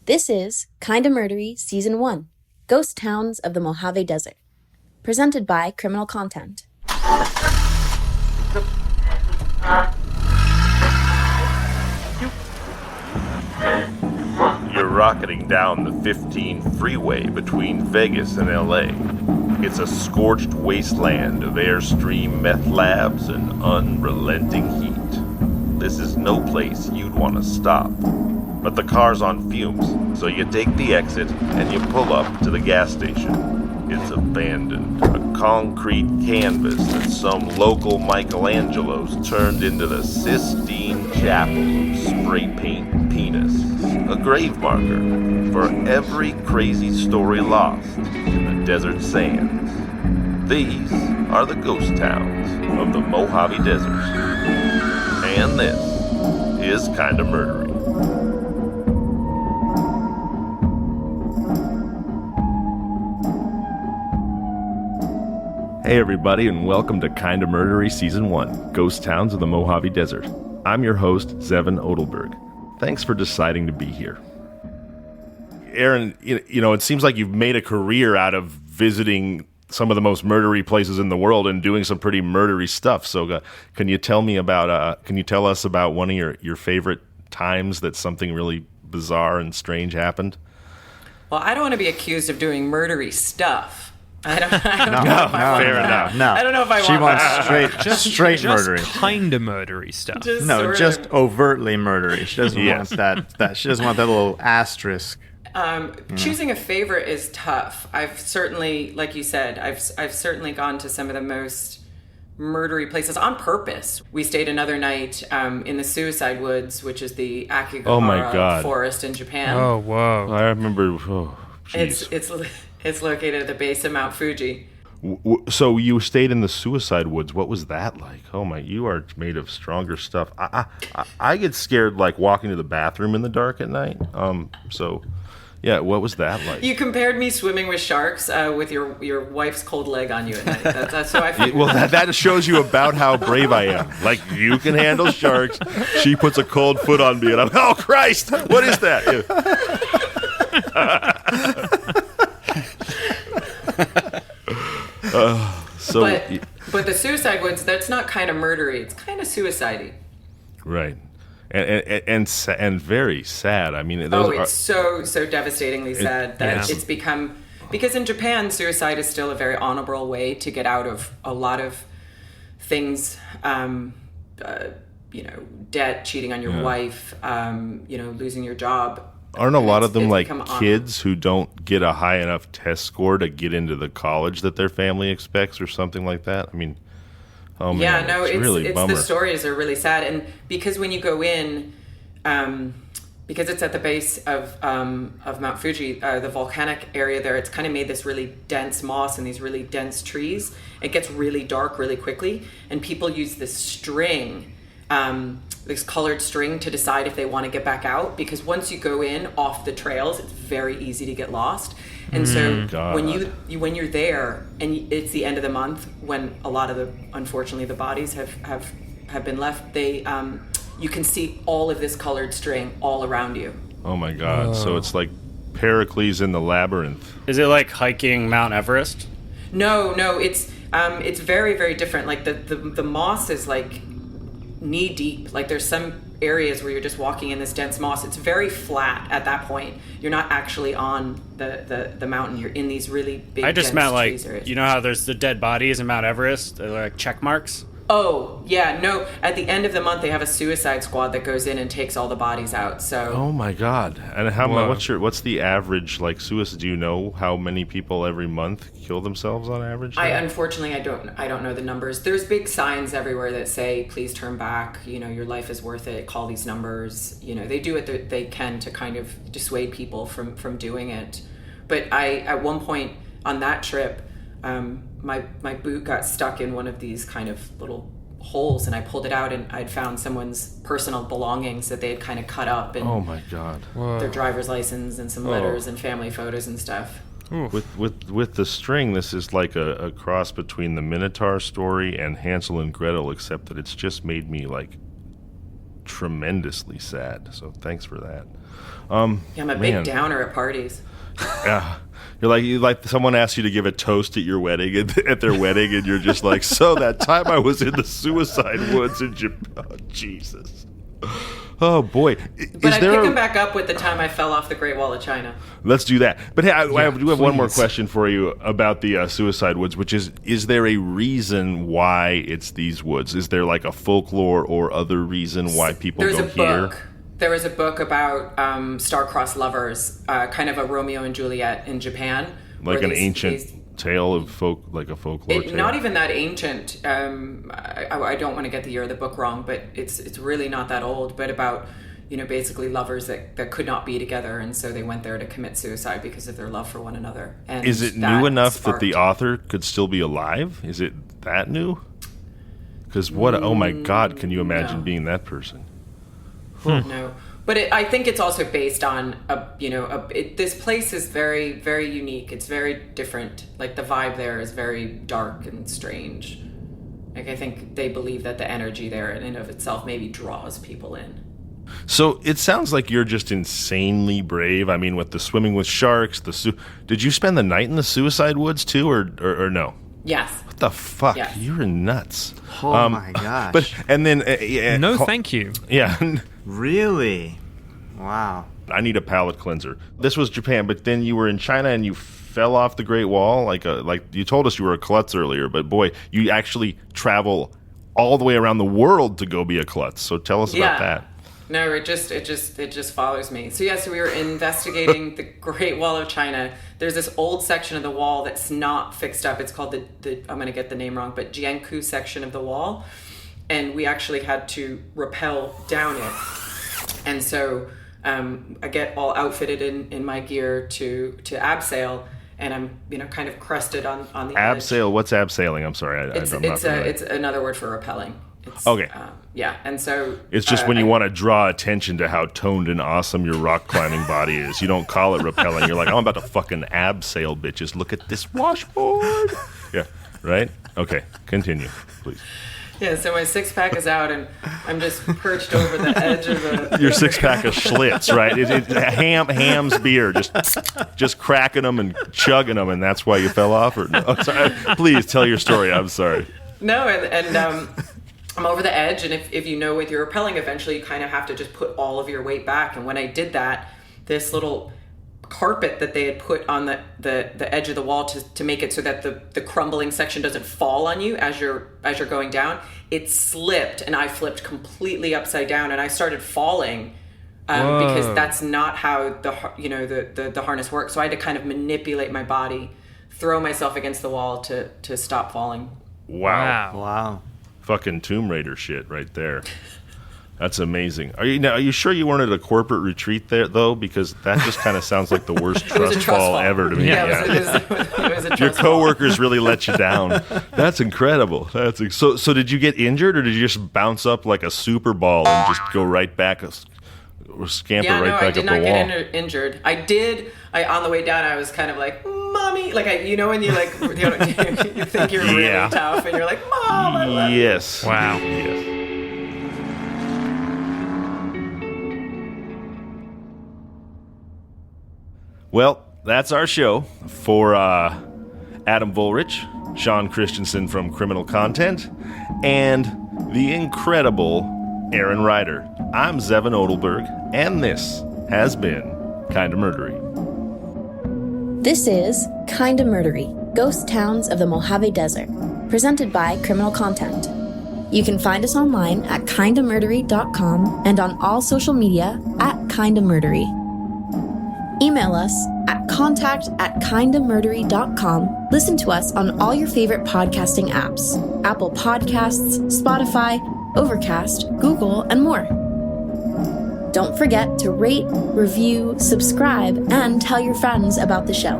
This is Kinda Murdery Season 1, Ghost Towns of the Mojave Desert, presented by Criminal Content. You're rocketing down the 15 freeway between Vegas and LA. It's a scorched wasteland of Airstream meth labs and unrelenting heat. This is no place you'd want to stop. But the car's on fumes, so you take the exit and you pull up to the gas station. It's abandoned, a concrete canvas that some local Michelangelos turned into the Sistine Chapel of spray paint penis. A grave marker for every crazy story lost in the desert sands. These are the ghost towns of the Mojave Desert. And this is Kinda Murdery. Hey everybody, and welcome to Kinda Murdery Season 1, Ghost Towns of the Mojave Desert. I'm your host, Zevon Odelberg. Thanks for deciding to be here. Erin, it seems like you've made a career out of visiting some of the most murdery places in the world and doing some pretty murdery stuff. So can you tell us about one of your favorite times that something really bizarre and strange happened? Well, I don't want to be accused of doing murdery stuff. I don't know if I She wants straight just murdery. Kinda murdery stuff. Just overtly murdery. She doesn't want that. She doesn't want that little asterisk. Choosing a favorite is tough. I've certainly, like you said, I've certainly gone to some of the most murdery places on purpose. We stayed another night in the Suicide Woods, which is the Akigahara forest in Japan. Oh, whoa. I remember. It's located at the base of Mount Fuji. So you stayed in the Suicide Woods. What was that like? Oh my, you are made of stronger stuff. I get scared like walking to the bathroom in the dark at night. Yeah, what was that like? You compared me swimming with sharks with your wife's cold leg on you at night. That's how I feel. Well, that shows you about how brave I am. Like, you can handle sharks. She puts a cold foot on me, and I'm, oh Christ, what is that? But the Suicide Woods, that's not kind of murdery. It's kind of suicide-y. Right. And very sad. I mean, it's so devastatingly sad that it's become, because in Japan, suicide is still a very honorable way to get out of a lot of things. Debt, cheating on your wife, losing your job. Aren't a lot of them like kids who don't get a high enough test score to get into the college that their family expects or something like that? I mean, the stories are really sad. And because when you go in, because it's at the base of Mount Fuji, the volcanic area there, it's kind of made this really dense moss and these really dense trees. It gets really dark really quickly, and people use this string, this colored string, to decide if they want to get back out, because once you go in off the trails, it's very easy to get lost. And when you're there and it's the end of the month, when a lot of unfortunately the bodies have been left, you can see all of this colored string all around you. Oh my God. So it's like Pericles in the labyrinth. Is it like hiking Mount Everest? No, it's very, very different. Like the moss is like knee deep. Like there's some areas where you're just walking in this dense moss. It's very flat at that point. You're not actually on the mountain. You're in these really big, I just meant like, areas. you know how there's the dead bodies in Mount Everest? They're like check marks? Oh, yeah, no. At the end of the month, they have a suicide squad that goes in and takes all the bodies out. So. Oh my God! And what's the average like suicide? Do you know how many people every month kill themselves on average? Unfortunately, I don't know the numbers. There's big signs everywhere that say, "Please turn back. Your life is worth it. Call these numbers." They do what they can to kind of dissuade people from doing it. But at one point on that trip. My boot got stuck in one of these kind of little holes, and I pulled it out, and I'd found someone's personal belongings that they had kind of cut up, and oh my God, their driver's license and some letters and family photos and stuff. With the string, this is like a cross between the Minotaur story and Hansel and Gretel, except that it's just made me like tremendously sad. So thanks for that. I'm a big downer at parties. Yeah. You're like someone asked you to give a toast at your wedding, at their wedding, and you're just like, so that time I was in the suicide woods in Japan. Oh, Jesus. Oh, boy. But I pick them back up with the time I fell off the Great Wall of China. Let's do that. But hey, I do have one more question for you about the suicide woods, which is there a reason why it's these woods? Is there like a folklore or other reason why people go here? There was a book about star-crossed lovers, kind of a Romeo and Juliet in Japan. Like an ancient tale of like a folklore tale? Not even that ancient. I don't want to get the year of the book wrong, but it's really not that old. But about, basically lovers that could not be together, and so they went there to commit suicide because of their love for one another. And is it new enough that the author could still be alive? Is it that new? Because oh my God, can you imagine being that person? No, but I think it's also based on this place is very, very unique. It's very different. Like the vibe there is very dark and strange. Like I think they believe that the energy there in and of itself maybe draws people in. So it sounds like you're just insanely brave. I mean, with the swimming with sharks, did you spend the night in the suicide woods too, or no? Yes. What the fuck? Yes. You're nuts. Oh my gosh. But and then thank you. Yeah. Really? Wow. I need a palate cleanser. This was Japan, but then you were in China and you fell off the Great Wall. Like you told us you were a klutz earlier, but boy, you actually travel all the way around the world to go be a klutz. So tell us about that. No, it just follows me. So we were investigating the Great Wall of China. There's this old section of the wall that's not fixed up. It's called the I'm going to get the name wrong, but Jianku section of the wall. And we actually had to rappel down it. And so I get all outfitted in my gear to abseil, and I'm kind of crusted on the abseil. What's abseiling? I'm sorry, it's another word for rappelling. Okay. And so it's just when you want to draw attention to how toned and awesome your rock climbing body is. You don't call it rappelling. You're like, I'm about to fucking abseil, bitches. Look at this washboard. Yeah. Right. Okay. Continue, please. Yeah, so my six-pack is out, and I'm just perched over the edge of the... Your six-pack of Schlitz, right? Ham's beer, just cracking them and chugging them, and that's why you fell off? Or no? Oh, sorry. Please, tell your story. I'm sorry. No, and I'm over the edge, and if you know with your rappelling, eventually you kind of have to just put all of your weight back, and when I did that, this little carpet that they had put on the edge of the wall to make it so that the crumbling section doesn't fall on you as you're going down, it slipped and I flipped completely upside down and I started falling because that's not how the harness works. So I had to kind of manipulate my body, throw myself against the wall to stop falling. Wow. Fucking Tomb Raider shit right there. That's amazing. Are you sure you weren't at a corporate retreat there, though? Because that just kind of sounds like the worst trust fall ever to me. Yeah. It was a trust Your coworkers really let you down. That's incredible. So did you get injured, or did you just bounce up like a super ball and just go right back, or scamper back up the wall? I did not get injured. I did. On the way down, I was kind of like, "Mommy," like when you like you think you're really tough, and you're like, "Mom, I love you." Yes. Wow. Yes. Well, that's our show for Adam Volrich, Sean Christensen from Criminal Content, and the incredible Erin Ryder. I'm Zevon Odelberg, and this has been Kinda Murdery. This is Kinda Murdery, Ghost Towns of the Mojave Desert, presented by Criminal Content. You can find us online at kindamurdery.com and on all social media at Kinda Murdery. Email us at contact@kindamurdery.com. Listen to us on all your favorite podcasting apps: Apple Podcasts, Spotify, Overcast, Google, and more. Don't forget to rate, review, subscribe, and tell your friends about the show.